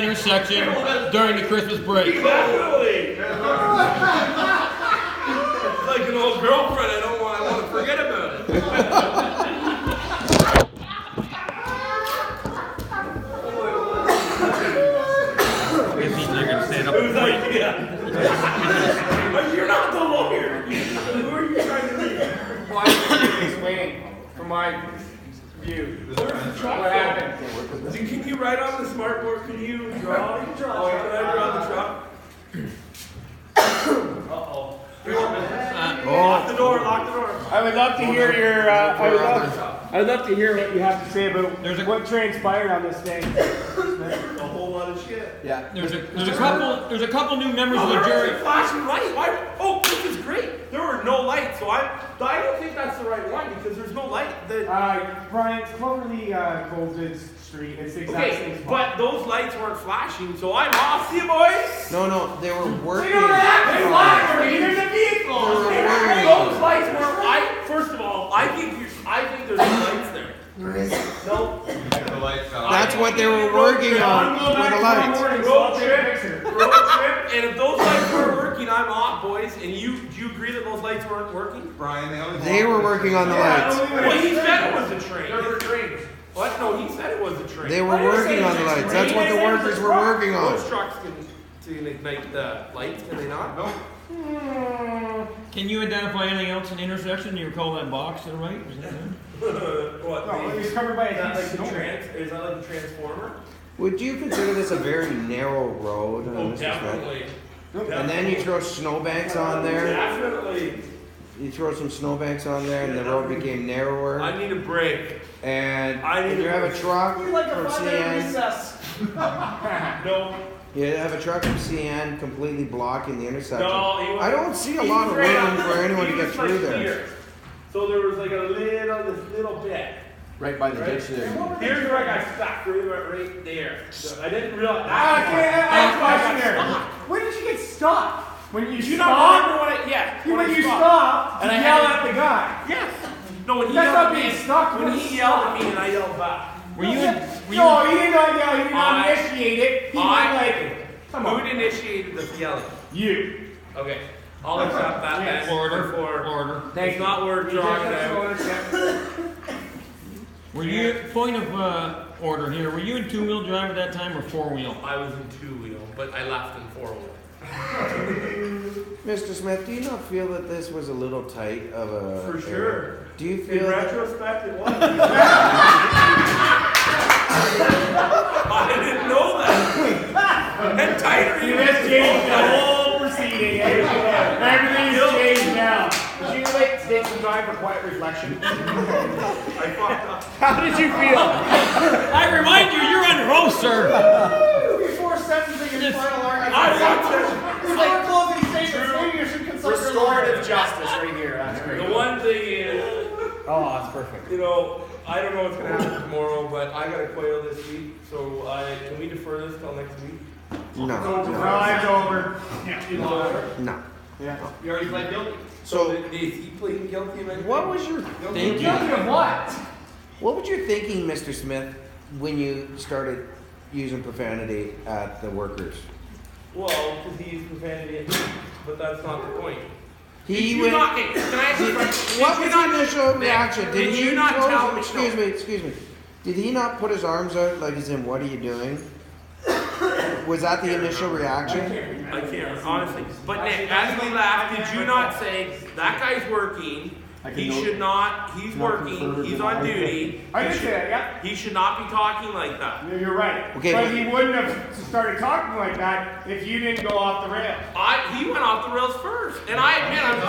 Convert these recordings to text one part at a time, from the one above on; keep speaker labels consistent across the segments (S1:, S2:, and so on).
S1: intersection during the Christmas break.
S2: Definitely. It's like an old girlfriend. I want to forget about it.
S1: They're gonna stand up.
S2: Whose idea? You're not the lawyer. Who are you trying to be?
S3: Well, I'm explaining from my view.
S2: Where's the truck?
S3: What happened?
S2: Can you write on the smart board? Can you draw? Can I draw the truck? Uh-oh. Lock the door. Lock the door.
S3: I would love to hear your. I'd love to hear what you have to say about what transpired on this thing.
S2: A whole lot of shit.
S3: Yeah.
S1: There's a couple new members of the jury.
S2: Flashing light. Why? Oh, this is great. There were no lights, so I don't think that's the right one because there's no light.
S3: Brian, it's Cloverly Golden Street. It's the exact same spot.
S2: But those lights weren't flashing, so I'm off. See you, boys.
S4: No, they were working.
S2: They flash. There's a vehicle.
S4: They were working.
S2: Those lights were. First of all, I think there's no lights there. No.
S4: That's what they were working on with the lights.
S2: Road trip. And if those lights weren't working, I'm off, boys. And do you agree that those lights weren't working?
S5: Brian,
S4: They were working on the lights.
S2: Well, he said it was a train. There were trains. What? No, he said it was a train.
S4: They were working on the lights. That's what the workers were working on.
S2: Those trucks can ignite the lights, can they not? No.
S1: Can you identify anything else in the intersection? You recall that box to the right? Was that it?
S2: What?
S3: No, it was covered by a
S2: Is that like the
S3: snow.
S2: is that like the transformer?
S4: Would you consider this a very narrow road?
S2: Oh,
S4: Mr. Smith?
S2: definitely.
S4: And then you throw snowbanks on there.
S2: Definitely.
S4: You throw some snowbanks on there, and the road became narrower.
S2: I need a break.
S4: And
S2: I need
S4: you
S2: a
S4: have a
S2: break.
S4: truck from CN.
S2: No.
S4: You have a truck from CN completely blocking the intersection.
S2: No,
S4: I don't see a lot of room for anyone to get through there.
S2: So there was like a little bit.
S5: right by the ditch there.
S2: Here's where I got stuck, right there. So I didn't realize.
S3: I have a question there. When did you get stopped? When you
S2: You don't
S3: stopped?
S2: remember what I? Yeah.
S3: When you stopped,
S2: And
S3: and
S2: I
S3: I yelled
S2: had-
S3: at the guy.
S2: Yes. No, when he
S3: That's
S2: yelled
S3: not
S2: at me,
S3: being stuck,
S2: when
S3: you're
S2: he yelled at
S3: stuck.
S2: me and I yelled back.
S1: Were you in?
S3: No, he did not yell. He did not
S2: I-
S3: initiate it. He went like, come
S2: Who
S3: on.
S2: initiated the yelling?
S3: You.
S2: Okay. I'll accept that then.
S1: Order.
S2: For
S1: Order.
S2: it's not worth drawing it out.
S1: Were you, point of order here, were you in two-wheel drive at that time or four-wheel?
S2: I was in two-wheel, but I left in four-wheel.
S4: Mr. Smith, do you not feel that this was a little tight of a...
S2: For sure.
S4: Do you
S2: In
S4: feel that...
S2: retrospect, it was. I didn't know that. And tighter.
S3: You just changed the whole proceeding. Everything's changed now.
S6: Would you like to take some time for quiet reflection?
S2: I fucked up.
S6: How did you feel?
S1: I remind you, you're under oath, sir.
S6: Before sentencing and final argument.
S2: I watched it.
S6: Before closing statements, maybe you should consult your restorative justice right here. That's great.
S2: The one thing is,
S6: Oh, that's perfect.
S2: you know, I don't know what's gonna happen tomorrow, but I got a quail this week, so can we defer this till next week?
S4: No.
S3: No, it's over.
S4: No.
S3: Yeah.
S6: You already pled guilty.
S2: So
S4: So,
S2: is he pleading guilty of anything?
S4: what was your thinking?
S3: Guilty of what?
S4: What was your thinking, Mr. Smith, when you started using profanity at the workers?
S2: Well, because he used profanity at me, but that's not the point. Did
S4: He
S2: you
S4: went.
S2: not, can I ask you a question?
S4: What
S2: Did you
S4: was
S2: not-
S4: the initial reaction?
S2: Did you not
S4: close-
S2: tell me?
S4: Excuse me. Did he not put his arms out like he's in, what are you doing? Was that the initial reaction?
S2: I can't, honestly. But Nick, as we laughed, did you not say, that guy's working, he should not, he's working, he's on duty.
S3: I did say that, yeah.
S2: He should not be talking like that.
S3: You're right.
S4: Okay,
S3: but
S4: but-
S3: he wouldn't have started talking like that if you didn't go off the rail.
S2: He went off the rails first, and I admit I'm a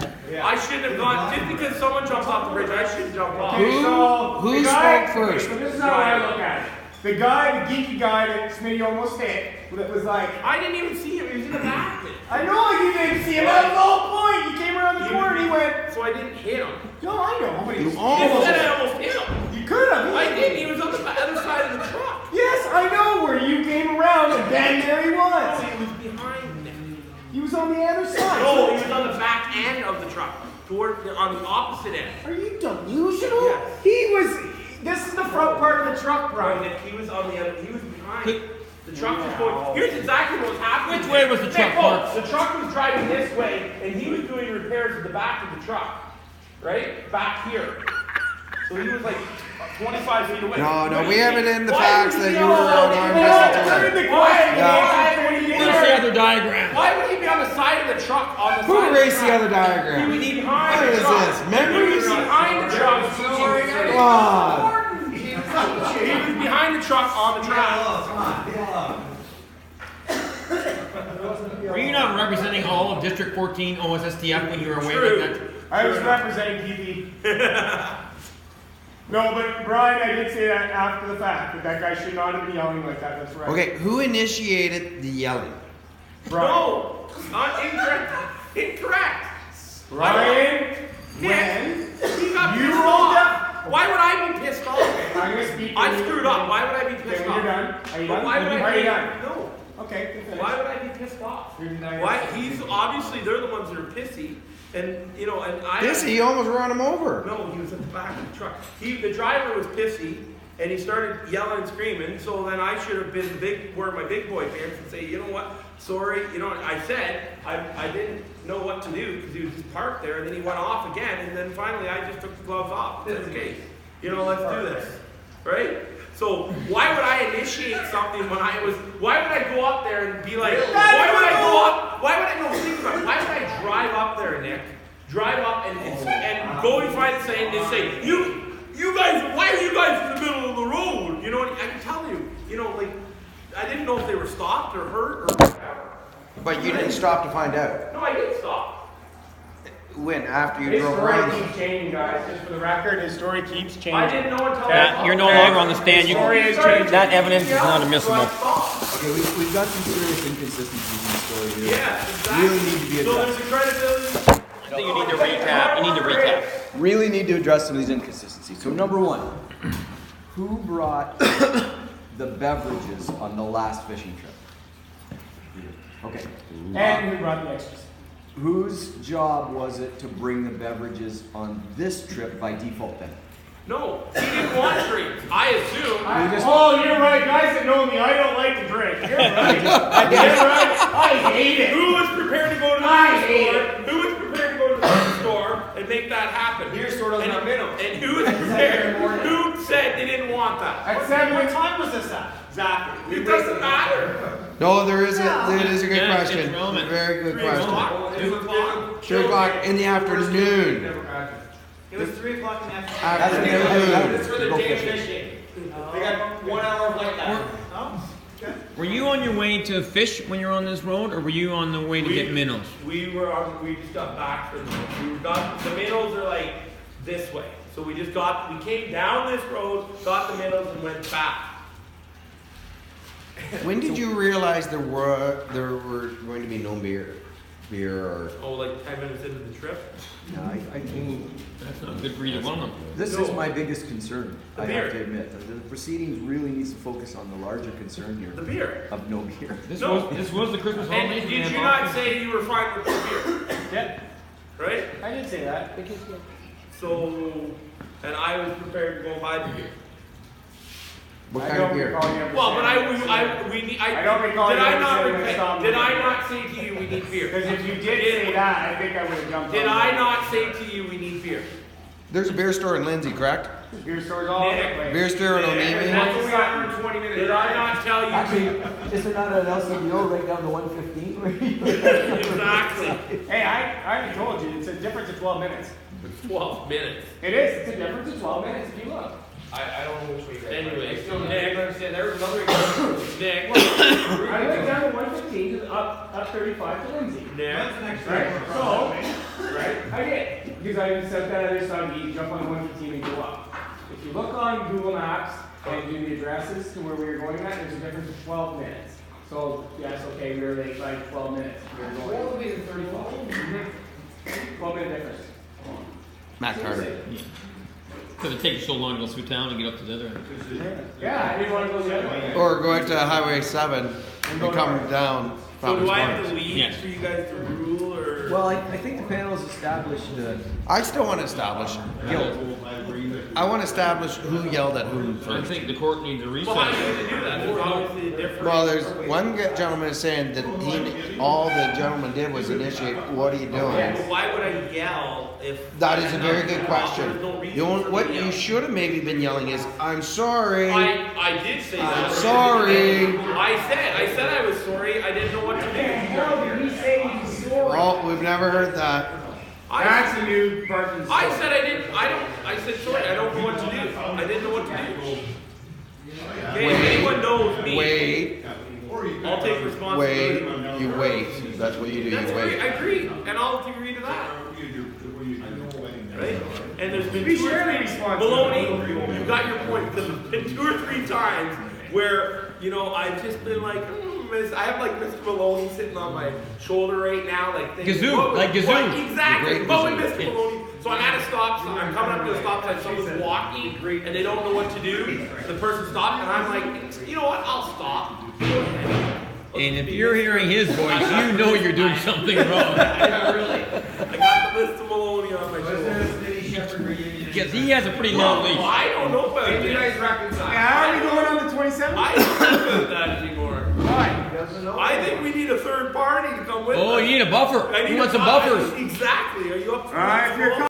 S2: teacher. I shouldn't have gone, just because someone jumps off the bridge, I shouldn't jump off.
S4: Who
S3: the guy-
S4: spoke first?
S3: So this is how I look at it. The guy, the geeky guy that Smitty almost hit, that was like,
S2: I didn't even see him, he was in the back.
S3: I know you didn't see him. That was the whole point. He came around the corner and he went,
S2: So I didn't hit him.
S3: no, I know, but
S4: You
S3: he's
S2: He
S4: almost.
S2: said I almost hit him.
S3: You could have.
S2: I didn't, he was on the other side of the truck.
S3: Yes, I know where you came around and then there he was.
S2: He was behind me.
S3: He was on the other side.
S2: No, he was on the back end of the truck, on the opposite end.
S3: Are you delusional?
S2: Yes.
S3: He was. This is the front part of the truck,
S2: Right,
S3: Brian.
S2: Nick, he was on the other, he was behind.
S1: Could,
S2: The truck was going. Here's exactly what was happening.
S1: Which way was the truck parked?
S2: The truck was driving this way, and he was doing repairs at the back of the truck, right back here. So he was like 25 feet away.
S4: No, we have it in the facts that you were on arm wrestle today.
S1: Where's the other diagram?
S2: Why would he be on the side of the truck? On the
S4: Who
S2: side
S4: erased
S2: of
S4: the
S2: the
S4: other
S2: truck? He
S4: diagram?
S2: was behind
S4: What
S2: the
S4: is
S2: truck.
S4: this?
S2: He
S4: Memories?
S2: was behind the truck.
S4: Come on.
S2: He was behind the truck on the track.
S1: Were you not representing all of District 14 OSSTF when you were away
S2: True.
S1: like that?
S3: I was representing PP. No, but Brian, I did say that after the fact, that guy should not have been yelling like that, that's right.
S4: Okay, who initiated the yelling?
S3: Brian.
S2: No, not incorrect. Incorrect.
S3: Brian,
S2: Nick,
S3: when
S2: he got
S3: you
S2: pissed
S3: rolled
S2: off. Why would I be pissed off?
S3: I'm gonna speak.
S2: I screwed up. Why would I be pissed
S3: Okay,
S2: off?
S3: when you're done. Are you
S2: But
S3: done?
S2: why would I
S3: Are
S2: be?
S3: you done?
S2: No.
S3: Okay, good finish.
S2: Why would I be pissed off? Why? He's obviously they're the ones that are pissy, and you know, and I.
S4: He almost ran him over.
S2: No, he was at the back of the truck. The driver was pissy, and he started yelling and screaming. So then I should have been wear my big boy pants and say, you know what? Sorry, you know. I said I didn't know what to do because he was just parked there, and then he went off again, and then finally I just took the gloves off. That's okay. You know, let's do this, right? So why would I initiate something when I was? Why would I go up there and be like? Why would I go up? Why would I no? Think about it. Why would I drive up there, Nick? Drive up and go and find saying and say you guys. Why are you guys in the middle of the road? You know, I can tell you. You know, like I didn't know if they were stopped or hurt or whatever.
S4: But you didn't stop to find out.
S2: No, I did stop.
S4: When? After you
S3: His
S4: drove
S3: story
S4: around?
S3: keeps changing, guys. Just for the record, his story keeps changing.
S2: I didn't know until
S1: Matt, you're no longer on the stand. You,
S3: Sorry, it's changed.
S1: that evidence is not admissible.
S5: Okay, we've got some serious inconsistencies in the story here.
S2: Yeah, exactly.
S5: Really need to be
S2: So
S5: addressed.
S2: there's a credibility.
S1: I think you need to recap. You need to recap.
S5: Really need to address some of these inconsistencies. So number one, who brought the beverages on the last fishing trip? Okay.
S3: And who brought the extras?
S5: Whose job was it to bring the beverages on this trip by default then?
S2: No, he didn't want drinks. I assume.
S3: Oh, you're right. Guys that know me, I don't like to drink. You're right. You're right. I hate it.
S2: Who was prepared to go to the
S3: I
S2: liquor
S3: hate
S2: store? Who was prepared to go to the liquor store and make that happen?
S6: Beer store doesn't have minimum.
S2: And who was prepared? Who said they didn't want that?
S3: At 7,
S6: What time was this at? Exactly.
S2: It doesn't matter.
S4: No, there is a good
S1: Yeah,
S4: question.
S1: it's relevant.
S4: Very good
S2: 3
S4: question.
S2: o'clock, 2 o'clock.
S4: 2 o'clock in the afternoon.
S6: It was 3 o'clock in the afternoon.
S4: Afternoon.
S6: It's for the day of fishing. They got 1 hour of light left.
S1: Were you on your way to fish when you're on this road, or were you on the way to get minnows?
S2: We just got back from the minnows are like this way. So we came down this road, got the minnows, and went back.
S4: When did you realize there were going to be no beer or?
S2: Oh, like 10 minutes into the trip?
S5: No, I think
S1: That's not good for either one of them.
S5: this is my biggest concern,
S2: The
S5: I have
S2: beer.
S5: to admit. The proceedings really needs to focus on the larger concern here
S2: The beer.
S5: of no beer.
S1: This
S2: No.
S1: was the Christmas holidays.
S2: And
S1: we
S2: did
S1: had
S2: you
S1: lots
S2: not
S1: of-
S2: say you were fine with the beer?
S3: Yeah,
S2: Right?
S3: I did say that.
S2: So, and I was prepared to go buy the beer.
S4: What
S3: I
S4: kind of
S3: don't
S4: beer?
S3: recall you ever
S2: Well, but
S3: saying
S2: I
S3: I don't recall
S2: did
S3: you
S2: I
S3: ever
S2: not
S3: saying we're stopping
S2: did
S3: the
S2: I
S3: beer.
S2: not say to you we need beer?
S3: Because if you did say that, I think I would have jumped
S2: Did
S3: on
S2: I
S3: that.
S2: not say to you we need beer?
S4: There's a beer store in Lindsay, correct?
S3: Beer stores all over the
S2: Nick.
S3: place.
S4: Beer store in
S2: And
S4: Onemi.
S2: that's what we got for 20 minutes. Did I not tell you?
S5: Actually, is there not an LCBO right down to 115?
S2: Exactly.
S3: Hey, I already told you, it's a difference of 12 minutes.
S2: 12 minutes.
S3: It is, it's a difference of 12 minutes if you look.
S6: I don't know which way you're
S2: Anyway,
S6: I still
S2: Nick.
S6: don't understand. There was another example.
S2: Nick.
S3: I went down to 115 to up 35 to Lindsay.
S2: Nick.
S3: Right, so, right, I did. Because I just said that other side, you jump on 115 and go up. If you look on Google Maps and do the addresses to where we were going at, there's a difference of 12 minutes. So, yes, okay, we were late by 12 minutes. We were going.
S6: What would be the 35?
S3: 12 minute difference.
S4: Matt Carter.
S1: Because it takes so long to go through town and get up to the other end.
S3: Yeah, I didn't want to go the other way.
S4: Or go out to Highway 7 and come down
S2: So
S4: Fountains
S2: do I have to
S4: Corners.
S2: leave
S1: Yes.
S2: for you guys to rule or?
S5: Well, I think the panel's established
S4: I still want to establish guilt. I want to establish who yelled at whom
S1: I
S4: first.
S1: think the court needs a
S2: Well, how
S1: recess.
S2: are you gonna do that? There's obviously a difference.
S4: Well, there's one gentleman saying that all the gentleman did was initiate, what are you doing?
S2: But why would I yell if?
S4: That is a very good question.
S2: There's no reason
S4: The only,
S2: for
S4: what
S2: me to
S4: you
S2: yell.
S4: should have maybe been yelling is, I'm sorry.
S2: I did say that.
S4: I'm sorry.
S2: I said I was sorry. I didn't know what to do.
S3: No, did he say he's sorry?
S4: Oh, we've never heard that.
S3: That's a new parking spot.
S2: I said I didn't. I said sorry. I don't know what to do. I didn't know what to do. Okay, if anyone knows me,
S4: Wait,
S2: I'll take responsibility.
S4: wait, you wait. That's what you do,
S2: That's
S4: you
S2: great. I
S4: wait.
S2: agree, and I'll agree to that. Right? And there's been
S3: We
S2: 2 or
S3: share the
S2: 3
S3: responsibility.
S2: Baloney, you got your point, because there's been 2 or 3 times where, you know, I've just been like, I have like Mr. Maloney sitting on my shoulder right now, like thinking,
S1: Gazoo,
S2: what would-
S1: like Gazoo.
S2: what- Exactly,
S4: Great
S2: what would
S4: Gazoo.
S2: Mr. Maloney, so I'm at a stop sign, I'm coming up to a stop sign, someone's walking, and they don't know what to do, the person stops, and I'm like, you know what, I'll stop. Go ahead.
S1: And if you're hearing his voice, you know you're doing something wrong.
S2: Yeah, really. I got the Mr. Maloney on my shoulder.
S1: Because he has a pretty long leash.
S2: I don't know about
S3: Did you
S2: this.
S3: guys reconcile? How are we going on the 27th?
S2: I don't know about that anymore.
S3: Why? He doesn't know.
S2: I think we need a third party to come with us.
S1: Oh, you need a buffer.
S2: I need
S1: He wants some
S2: buffer.
S1: buffers.
S2: Exactly. Are you up for
S3: All right, if you're
S2: that?